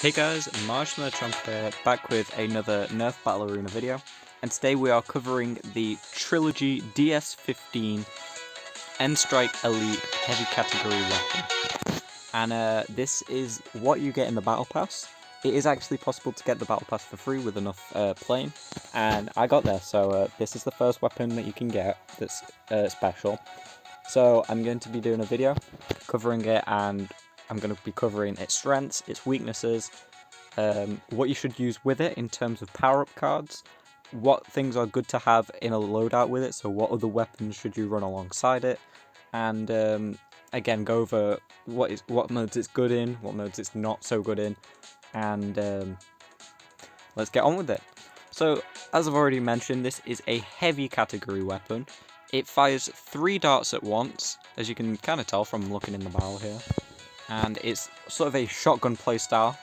Hey guys, Marshmallow Chomp here, back with another Nerf Battle Arena video, and today we are covering the Trilogy DS15 N-Strike Elite Heavy Category weapon. And this is what you get in the Battle Pass. It is actually possible to get the Battle Pass for free with enough playing, and I got there, so this is the first weapon that you can get that's special. So I'm going to be doing a video covering it, and I'm going to be covering its strengths, its weaknesses, what you should use with it in terms of power-up cards, what things are good to have in a loadout with it, so what other weapons should you run alongside it, and again go over what modes it's good in, what modes it's not so good in, and let's get on with it. So, as I've already mentioned, this is a heavy category weapon. It fires 3 darts at once, as you can kind of tell from looking in the barrel here. And it's sort of a shotgun playstyle.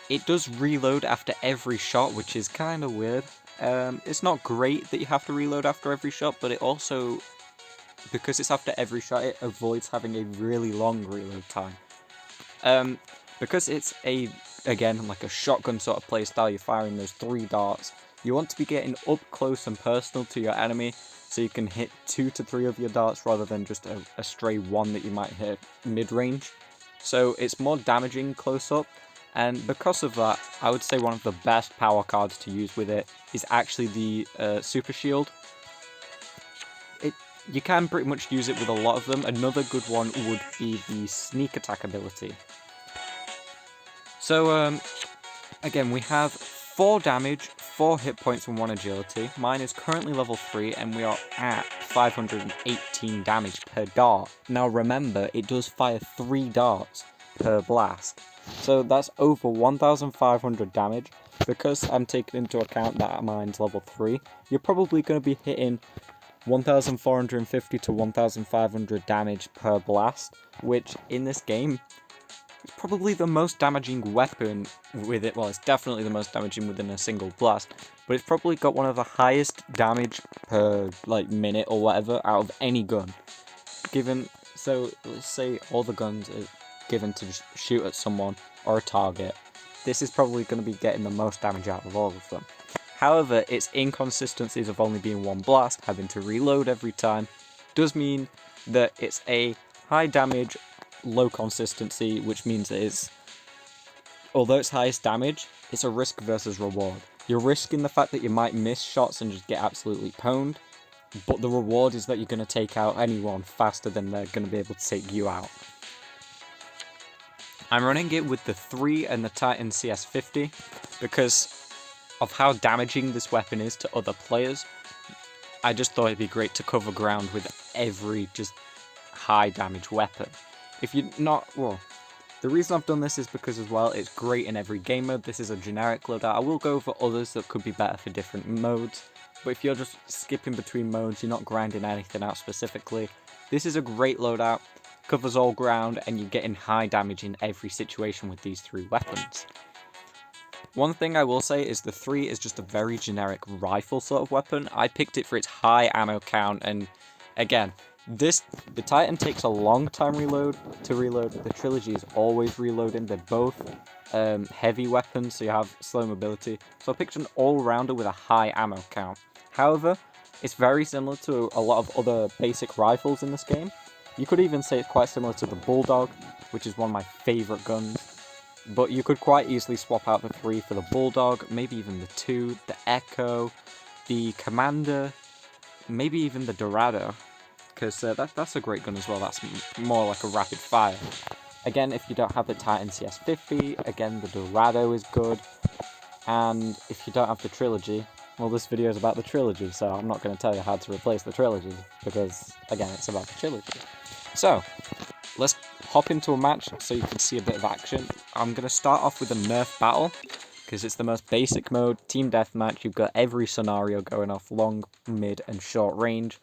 It does reload after every shot, which is kind of weird. It's not great that you have to reload after every shot, but it also, because it's after every shot, it avoids having a really long reload time. Because it's again, like a shotgun sort of playstyle, you're firing those 3 darts, you want to be getting up close and personal to your enemy, so you can hit 2 to 3 of your darts rather than just a stray 1 that you might hit mid-range. So it's more damaging close up, and because of that, I would say one of the best power cards to use with it is actually the Super Shield. You can pretty much use it with a lot of them. Another good one would be the Sneak Attack ability. So, again, we have 4 damage, 4 hit points, and 1 agility. Mine is currently level 3, and we are at 518 damage per dart. Now remember, it does fire 3 darts per blast. So that's over 1,500 damage. Because I'm taking into account that mine's level 3, you're probably going to be hitting 1,450 to 1,500 damage per blast, which in this game, it's probably the most damaging weapon with it. Well, it's definitely the most damaging within a single blast, but it's probably got one of the highest damage per minute or whatever out of any gun. So let's say all the guns are given to shoot at someone or a target. This is probably going to be getting the most damage out of all of them. However, its inconsistencies of only being 1 blast, having to reload every time, does mean that it's a high damage, low consistency, which means it is, although it's highest damage, it's a risk versus reward. You're risking the fact that you might miss shots and just get absolutely pwned, but the reward is that you're going to take out anyone faster than they're going to be able to take you out. I'm running it with the 3 and the Titan CS50 because of how damaging this weapon is to other players. I just thought it'd be great to cover ground with every just high damage weapon. If you're not, well, the reason I've done this is because as well, it's great in every game mode. This is a generic loadout. I will go over others that could be better for different modes, but if you're just skipping between modes, you're not grinding anything out specifically, this is a great loadout, covers all ground, and you're getting high damage in every situation with these 3 weapons. One thing I will say is the 3 is just a very generic rifle sort of weapon. I picked it for its high ammo count, and again, the Titan takes a long time to reload. The Trilogy is always reloading. They're both heavy weapons, so you have slow mobility. So I picked an all-rounder with a high ammo count. However, it's very similar to a lot of other basic rifles in this game. You could even say it's quite similar to the Bulldog, which is one of my favourite guns. But you could quite easily swap out the 3 for the Bulldog, maybe even the 2, the Echo, the Commander, maybe even the Dorado, because that's a great gun as well. That's more like a rapid fire. Again, if you don't have the Titan CS50, again, the Dorado is good. And if you don't have the Trilogy, well, this video is about the Trilogy, so I'm not going to tell you how to replace the Trilogy, because, again, it's about the Trilogy. So, let's hop into a match so you can see a bit of action. I'm going to start off with a Nerf battle, because it's the most basic mode, team deathmatch. You've got every scenario going off long, mid, and short range.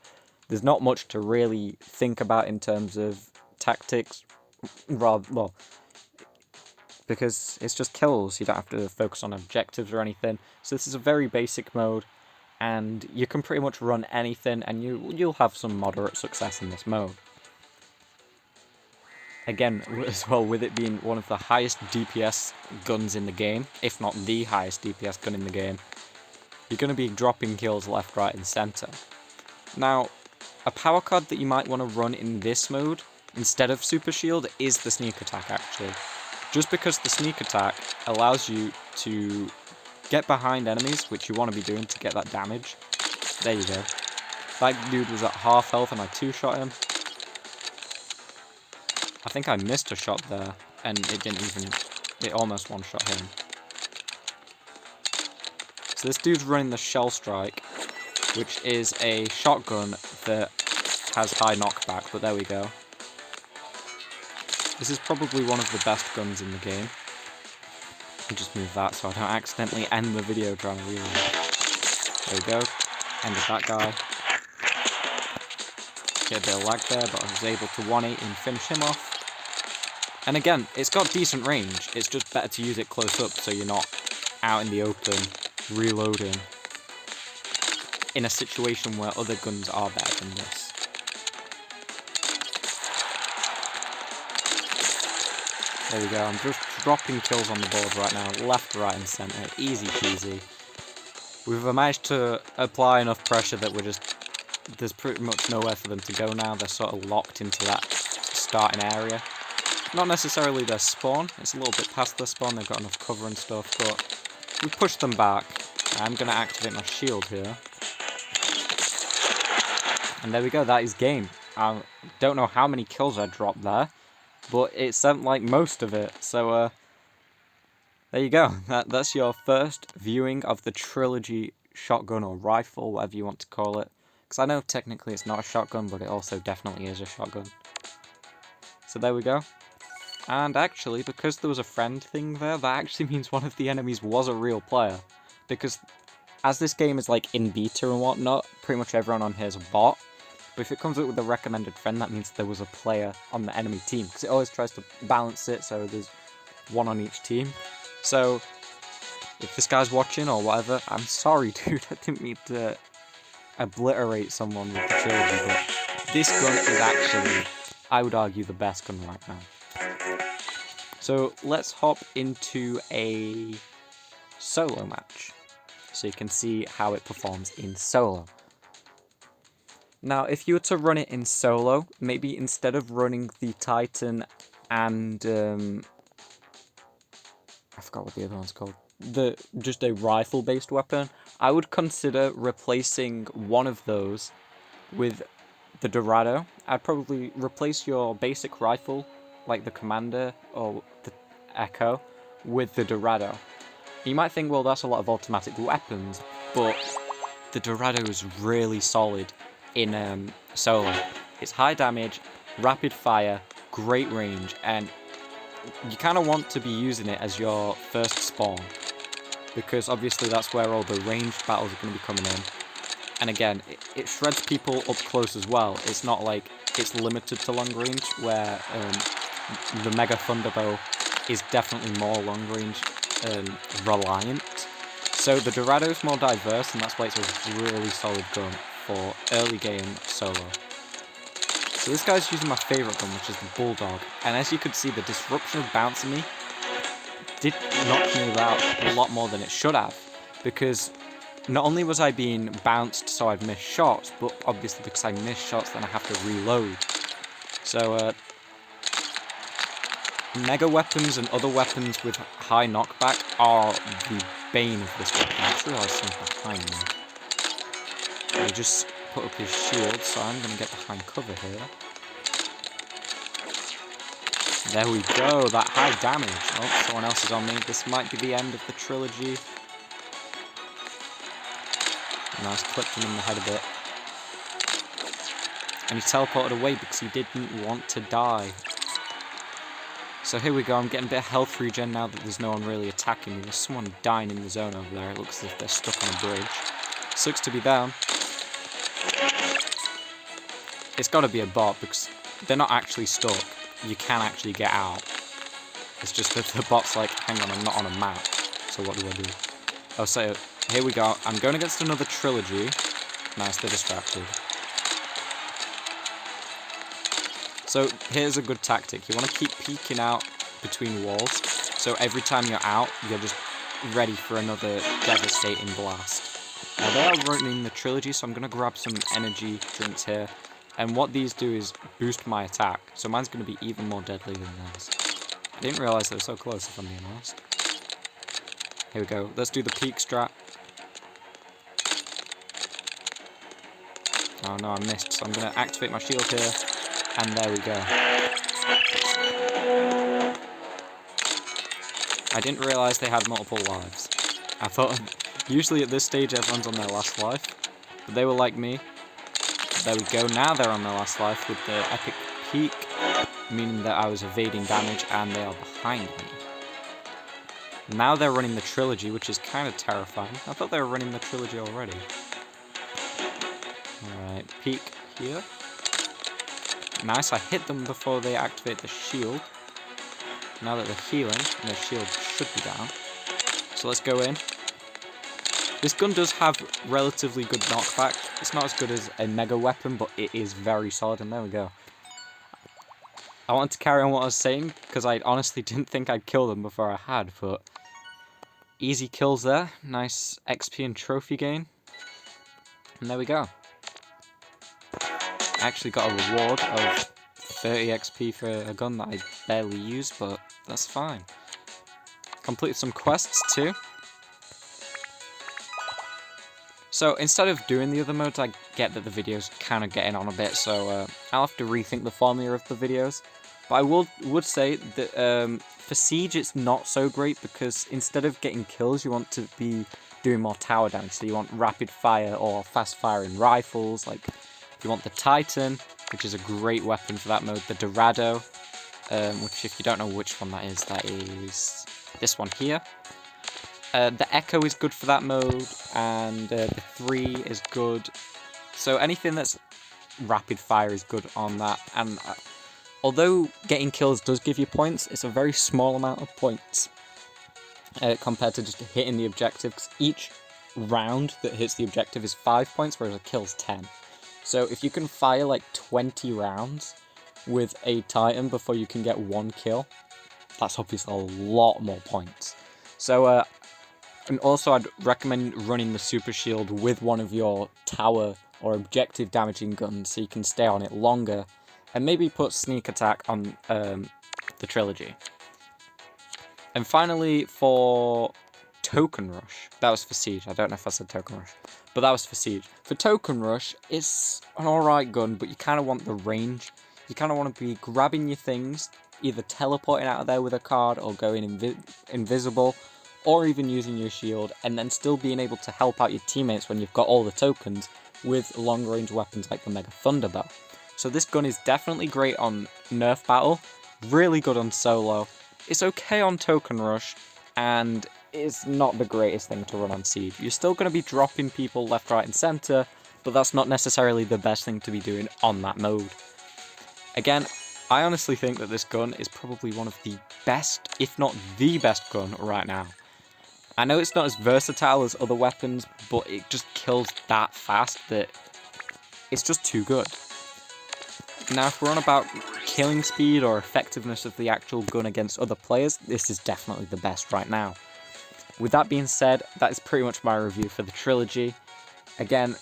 There's not much to really think about in terms of tactics, because it's just kills. You don't have to focus on objectives or anything. So this is a very basic mode, and you can pretty much run anything, and you'll have some moderate success in this mode. again, as well, with it being one of the highest DPS guns in the game, if not the highest DPS gun in the game, you're going to be dropping kills left, right, and centre. Now, a power card that you might want to run in this mode, instead of Super Shield, is the Sneak Attack, actually. Just because the Sneak Attack allows you to get behind enemies, which you want to be doing to get that damage. There you go. That dude was at half health and I two-shot him. I think I missed a shot there, and it almost one-shot him. So this dude's running the Shell Strike, which is a shotgun that has high knockback, but there we go. This is probably one of the best guns in the game. I'll just move that so I don't accidentally end the video trying to reload. There we go. Ended that guy. Get a bit of lag there, but I was able to 1-8 and finish him off. And again, it's got decent range. It's just better to use it close up so you're not out in the open reloading in a situation where other guns are better than this. There we go, I'm just dropping kills on the board right now, left, right and centre, easy peasy. We've managed to apply enough pressure that there's pretty much nowhere for them to go now. They're sort of locked into that starting area. Not necessarily their spawn, it's a little bit past their spawn, they've got enough cover and stuff, but we've pushed them back. I'm going to activate my shield here. And there we go, that is game. I don't know how many kills I dropped there, but it sent like most of it, so there you go. That's your first viewing of the Trilogy shotgun or rifle, whatever you want to call it. Because I know technically it's not a shotgun, but it also definitely is a shotgun. So there we go. And actually, because there was a friend thing there, that actually means one of the enemies was a real player. Because as this game is like in beta and whatnot, pretty much everyone on here is a bot. But if it comes up with a recommended friend, that means there was a player on the enemy team. Because it always tries to balance it, so there's one on each team. So, if this guy's watching or whatever, I'm sorry dude, I didn't mean to obliterate someone with the Trilogy, but this gun is actually, I would argue, the best gun right now. So let's hop into a solo match, so you can see how it performs in solo. Now, if you were to run it in solo, maybe instead of running the Titan and, I forgot what the other one's called, just a rifle-based weapon, I would consider replacing one of those with the Dorado. I'd probably replace your basic rifle, like the Commander or the Echo, with the Dorado. You might think, well, that's a lot of automatic weapons, but the Dorado is really solid in solo. It's high damage, rapid fire, great range, and you kind of want to be using it as your first spawn, because obviously that's where all the ranged battles are going to be coming in. And again, it shreds people up close as well. It's not like it's limited to long range, where the Mega Thunderbow is definitely more long range reliant. So the Dorado is more diverse, and that's why it's a really solid gun for early game solo. So this guy's using my favourite gun, which is the Bulldog, and as you could see, the disruption of bouncing me did knock me about a lot more than it should have, because not only was I being bounced so I'd miss shots, but obviously because I miss shots then I have to reload. So mega weapons and other weapons with high knockback are the bane of this weapon. I just realised something behind me. He just put up his shield, so I'm going to get behind cover here. There we go, that high damage. Oh, someone else is on me. This might be the end of the Trilogy. Nice, clipped him in the head a bit. And he teleported away because he didn't want to die. So here we go, I'm getting a bit of health regen now that there's no one really attacking me. There's someone dying in the zone over there. It looks as if they're stuck on a bridge. Sucks to be them. It's got to be a bot because they're not actually stuck. You can actually get out. It's just that the bot's like, hang on, I'm not on a map. So what do I do? Oh, so here we go. I'm going against another Trilogy. Nice, they're distracted. So So here's a good tactic. You want to keep peeking out between walls, so every time you're out, you're just ready for another devastating blast. Now they are running the Trilogy, so I'm going to grab some energy drinks here. And what these do is boost my attack, so mine's going to be even more deadly than theirs. I didn't realise they were so close, if I'm being honest. Here we go. Let's do the peak strat. Oh no, I missed, so I'm going to activate my shield here. And there we go. I didn't realise they had multiple lives. I thought, usually at this stage everyone's on their last life. But they were like me. There we go, now they're on their last life with the epic peak. Meaning that I was evading damage and they are behind me. Now they're running the Trilogy, which is kind of terrifying. I thought they were running the Trilogy already. Alright, peek here. Nice, I hit them before they activate the shield. Now that they're healing, their shield should be down. So let's go in. This gun does have relatively good knockback. It's not as good as a mega weapon, but it is very solid, and there we go. I wanted to carry on what I was saying, because I honestly didn't think I'd kill them before I had, but easy kills there. Nice XP and trophy gain. And there we go. I actually got a reward of 30 XP for a gun that I barely use, but that's fine. Completed some quests too. So instead of doing the other modes, I get that the video's kind of getting on a bit, so I'll have to rethink the formula of the videos. But I would say that for Siege it's not so great, because instead of getting kills, you want to be doing more tower damage. So you want rapid fire or fast firing rifles, like you want the Titan, which is a great weapon for that mode, the Dorado, which if you don't know which one that is this one here. The Echo is good for that mode, and the 3 is good. So anything that's rapid fire is good on that, and although getting kills does give you points, it's a very small amount of points compared to just hitting the objective, because each round that hits the objective is 5 points, whereas a kill's 10. So if you can fire like 20 rounds with a Titan before you can get 1 kill, that's obviously a lot more points. So, and also I'd recommend running the Super Shield with one of your tower or objective damaging guns, so you can stay on it longer, and maybe put Sneak Attack on the Trilogy. And finally, for Token Rush, that was for Siege, I don't know if I said Token Rush, but that was for Siege. For Token Rush, it's an alright gun, but you kind of want the range. You kind of want to be grabbing your things, either teleporting out of there with a card, or going invisible, or even using your shield, and then still being able to help out your teammates when you've got all the tokens with long-range weapons like the Mega Thunderbow. So this gun is definitely great on Nerf battle, really good on solo, it's okay on Token Rush, and it's not the greatest thing to run on Siege. You're still going to be dropping people left, right and centre, but that's not necessarily the best thing to be doing on that mode. Again, I honestly think that this gun is probably one of the best, if not the best gun right now. I know it's not as versatile as other weapons, but it just kills that fast that it's just too good. Now, if we're on about killing speed or effectiveness of the actual gun against other players, this is definitely the best right now. With that being said, that is pretty much my review for the Trilogy. Again,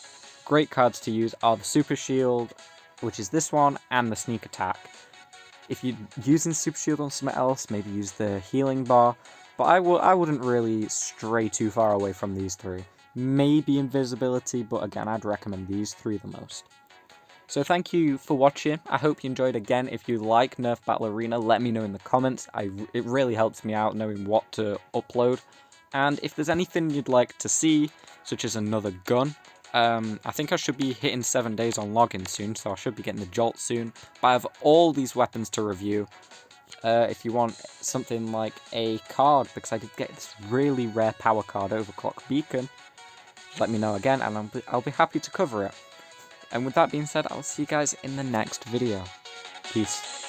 great cards to use are the Super Shield, which is this one, and the Sneak Attack. If you're using Super Shield on something else, maybe use the Healing Bar, but I wouldn't really stray too far away from these three. Maybe Invisibility, but again, I'd recommend these three the most. So thank you for watching. I hope you enjoyed. Again, if you like Nerf Battle Arena, let me know in the comments. It really helps me out knowing what to upload. And if there's anything you'd like to see, such as another gun, I think I should be hitting 7 days on login soon, so I should be getting the Jolt soon. But I have all these weapons to review. If you want something like a card, because I could get this really rare power card, Overclock Beacon, let me know again, and I'll be happy to cover it. And with that being said, I'll see you guys in the next video. Peace.